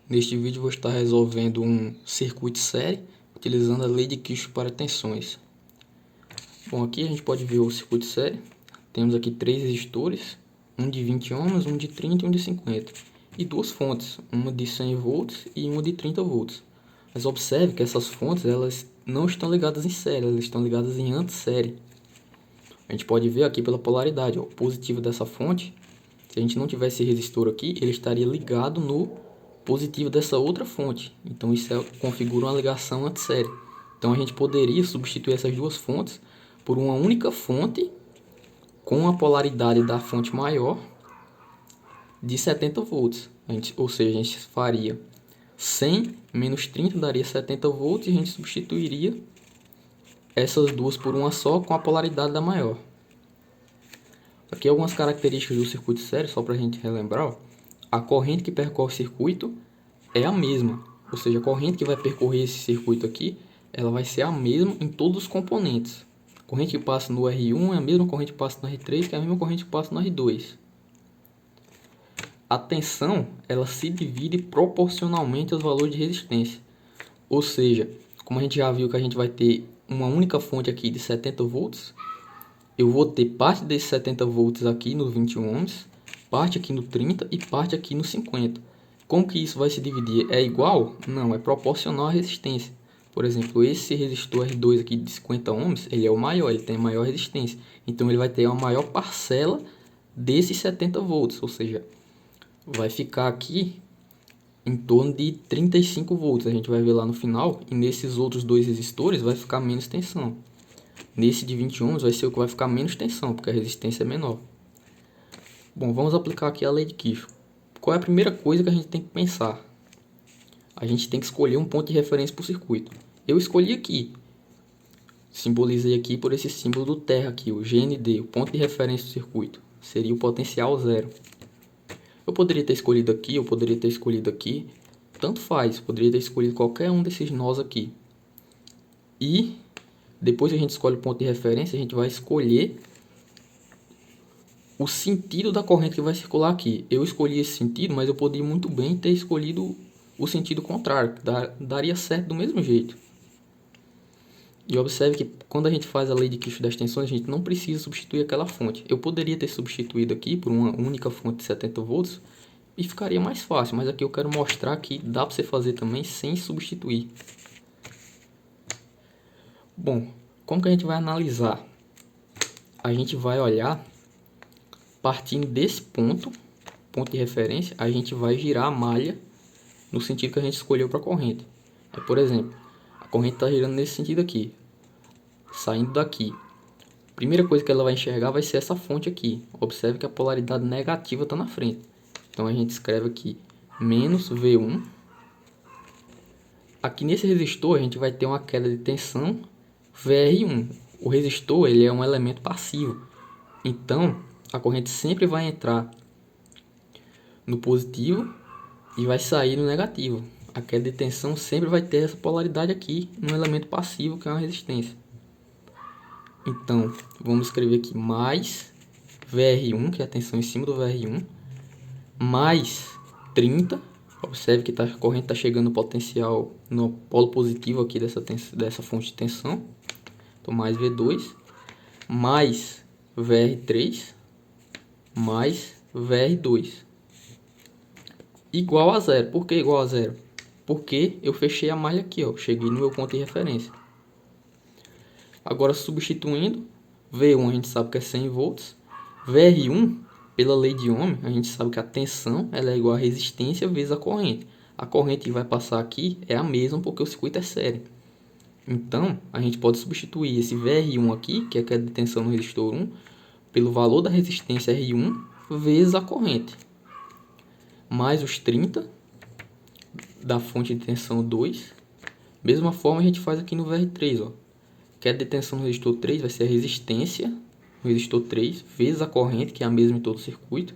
Neste vídeo vou estar resolvendo um circuito série utilizando a lei de Kirchhoff para tensões. Bom, aqui a gente pode ver o circuito série. Temos aqui três resistores, um de 20 ohms, um de 30 e um de 50. E duas fontes, uma de 100 volts e uma de 30 volts. Mas observe que essas fontes elas não estão ligadas em série, elas estão ligadas em antissérie. A gente pode ver aqui pela polaridade, ó, o positivo dessa fonte. Se a gente não tivesse resistor aqui, ele estaria ligado no positivo dessa outra fonte. Então isso configura uma ligação antissérie. Então a gente poderia substituir essas duas fontes por uma única fonte com a polaridade da fonte maior de 70 volts. Ou seja, a gente faria 100 menos 30 daria 70 volts e a gente substituiria essas duas por uma só com a polaridade da maior. Aqui algumas características do circuito série, só para a gente relembrar. Ó. A corrente que percorre o circuito é a mesma, ou seja, a corrente que vai percorrer esse circuito aqui, ela vai ser a mesma em todos os componentes. A corrente que passa no R1 é a mesma corrente que passa no R3, que é a mesma corrente que passa no R2. A tensão, ela se divide proporcionalmente aos valores de resistência. Ou seja, como a gente já viu que a gente vai ter uma única fonte aqui de 70 volts, eu vou ter parte desses 70 volts aqui no 20 ohms, parte aqui no 30 e parte aqui no 50. Como que isso vai se dividir? É igual? Não, é proporcional à resistência. Por exemplo, esse resistor R2 aqui de 50 ohms, ele é o maior, ele tem a maior resistência. Então ele vai ter uma maior parcela desses 70 volts, ou seja, vai ficar aqui em torno de 35 volts. A gente vai ver lá no final, e nesses outros dois resistores vai ficar menos tensão. Nesse de 20 ohms vai ser o que vai ficar menos tensão, porque a resistência é menor. Bom, vamos aplicar aqui a lei de Kirchhoff. Qual é a primeira coisa que a gente tem que pensar? A gente tem que escolher um ponto de referência para o circuito. Eu escolhi aqui. Simbolizei aqui por esse símbolo do terra aqui, o GND, o ponto de referência do circuito. Seria o potencial zero. Eu poderia ter escolhido aqui, eu poderia ter escolhido aqui. Tanto faz, poderia ter escolhido qualquer um desses nós aqui. E depois que a gente escolhe o ponto de referência, a gente vai escolher o sentido da corrente que vai circular aqui. Eu escolhi esse sentido, mas eu poderia muito bem ter escolhido o sentido contrário. Daria certo do mesmo jeito. E observe que quando a gente faz a lei de Kirchhoff das tensões, a gente não precisa substituir aquela fonte. Eu poderia ter substituído aqui por uma única fonte de 70 volts e ficaria mais fácil. Mas aqui eu quero mostrar que dá para você fazer também sem substituir. Bom, como que a gente vai analisar? A gente vai olhar, partindo desse ponto de referência, a gente vai girar a malha no sentido que a gente escolheu para a corrente. Por exemplo, a corrente está girando nesse sentido aqui, saindo daqui. A primeira coisa que ela vai enxergar vai ser essa fonte aqui. Observe que a polaridade negativa está na frente. Então a gente escreve aqui menos V1. Aqui nesse resistor a gente vai ter uma queda de tensão VR1. O resistor ele é um elemento passivo. Então a corrente sempre vai entrar no positivo e vai sair no negativo. A queda de tensão sempre vai ter essa polaridade aqui no elemento passivo, que é uma resistência. Então, vamos escrever aqui mais VR1, que é a tensão em cima do VR1, mais 30. Observe que a corrente está chegando no potencial, no polo positivo aqui dessa fonte de tensão. Então, mais V2, mais VR3, mais VR2. Igual a zero. Por que igual a zero? Porque eu fechei a malha aqui, ó. Cheguei no meu ponto de referência. Agora substituindo, V1 a gente sabe que é 100 volts. VR1, pela lei de Ohm, a gente sabe que a tensão ela é igual a resistência vezes a corrente. A corrente que vai passar aqui é a mesma porque o circuito é série. Então, a gente pode substituir esse VR1 aqui, que é a queda de tensão no resistor 1, pelo valor da resistência R1 vezes a corrente. Mais os 30 da fonte de tensão 2. Mesma forma a gente faz aqui no VR3, ó. Queda de tensão no resistor 3 vai ser a resistência no resistor 3 vezes a corrente, que é a mesma em todo o circuito,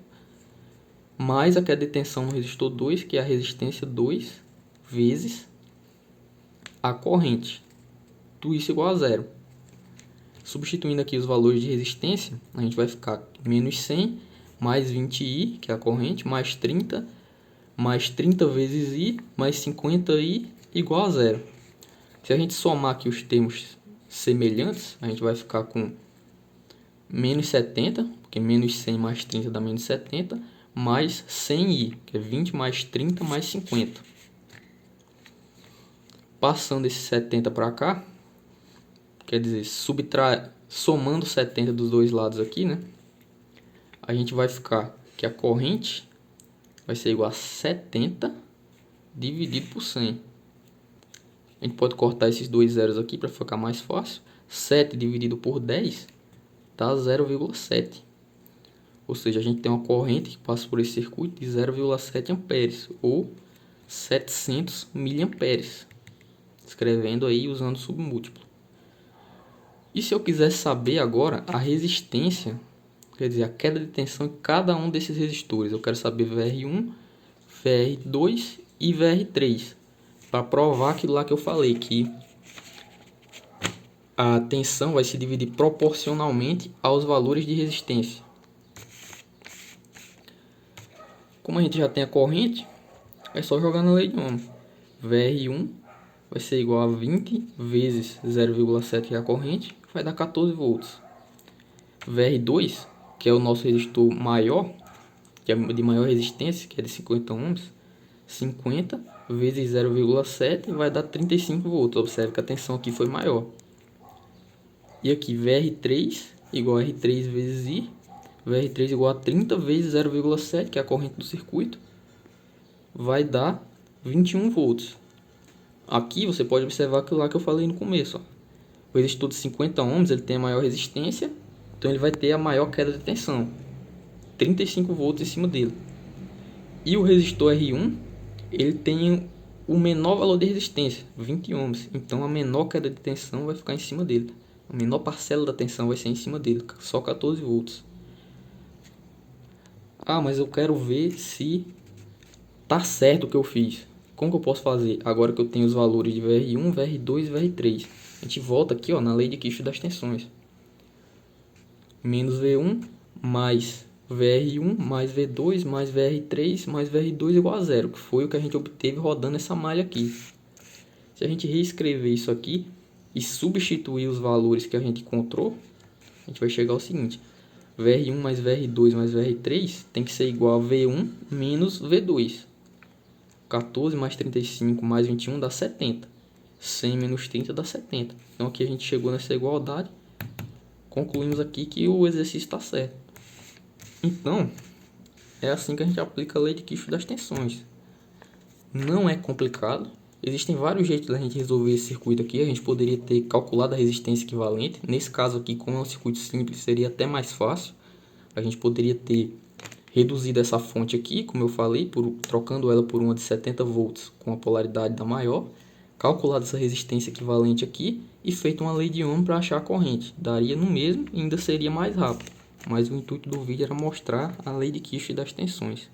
mais a queda de tensão no resistor 2, que é a resistência 2 vezes a corrente. Tudo isso igual a zero. Substituindo aqui os valores de resistência, a gente vai ficar menos 100 mais 20i, que é a corrente, mais 30 mais 30 vezes I mais 50I igual a zero. Se a gente somar aqui os termos semelhantes, a gente vai ficar com menos 70, porque menos 100 mais 30 dá menos 70, mais 100i, que é 20 mais 30 mais 50. Passando esse 70 para cá, quer dizer, somando 70 dos dois lados aqui, né? A gente vai ficar que a corrente vai ser igual a 70 dividido por 100. A gente pode cortar esses dois zeros aqui para ficar mais fácil. 7 dividido por 10 dá 0,7. Ou seja, a gente tem uma corrente que passa por esse circuito de 0,7 amperes ou 700 miliamperes. Escrevendo aí usando submúltiplo. E se eu quiser saber agora a resistência, quer dizer, a queda de tensão em cada um desses resistores, eu quero saber VR1, VR2 e VR3, para provar aquilo lá que eu falei, que a tensão vai se dividir proporcionalmente aos valores de resistência. Como a gente já tem a corrente, é só jogar na lei de Ohm. VR1 vai ser igual a 20 vezes 0,7 que é a corrente, vai dar 14 volts. VR2, que é o nosso resistor maior, que é de maior resistência, que é de 50 ohms, 50 vezes 0,7 vai dar 35 volts. Observe que a tensão aqui foi maior. E aqui VR3 igual a R3 vezes I, VR3 igual a 30 vezes 0,7, que é a corrente do circuito, vai dar 21 volts. Aqui você pode observar aquilo lá que eu falei no começo. Ó. O resistor de 50 ohms ele tem a maior resistência, então ele vai ter a maior queda de tensão, 35 volts em cima dele. E o resistor R1 ele tem o menor valor de resistência, 20 ohms, então a menor queda de tensão vai ficar em cima dele. A menor parcela da tensão vai ser em cima dele, só 14 volts. Ah, mas eu quero ver se tá certo o que eu fiz. Como que eu posso fazer? Agora que eu tenho os valores de VR1, VR2 e VR3. A gente volta aqui ó, na lei de Kirchhoff das tensões. Menos V1 mais VR1 mais V2 mais VR3 mais VR2 igual a zero. Que foi o que a gente obteve rodando essa malha aqui. Se a gente reescrever isso aqui e substituir os valores que a gente encontrou, a gente vai chegar ao seguinte. VR1 mais VR2 mais VR3 tem que ser igual a V1 menos V2. 14 mais 35 mais 21 dá 70. 100 menos 30 dá 70. Então aqui a gente chegou nessa igualdade. Concluímos aqui que o exercício está certo. Então, é assim que a gente aplica a lei de Kirchhoff das tensões. Não é complicado. Existem vários jeitos da gente resolver esse circuito aqui. A gente poderia ter calculado a resistência equivalente. Nesse caso aqui, como é um circuito simples, seria até mais fácil. A gente poderia ter reduzido essa fonte aqui, como eu falei, trocando ela por uma de 70 volts com a polaridade da maior. Calculado essa resistência equivalente aqui e feito uma lei de Ohm para achar a corrente. Daria no mesmo e ainda seria mais rápido. Mas o intuito do vídeo era mostrar a lei de Kirchhoff das tensões.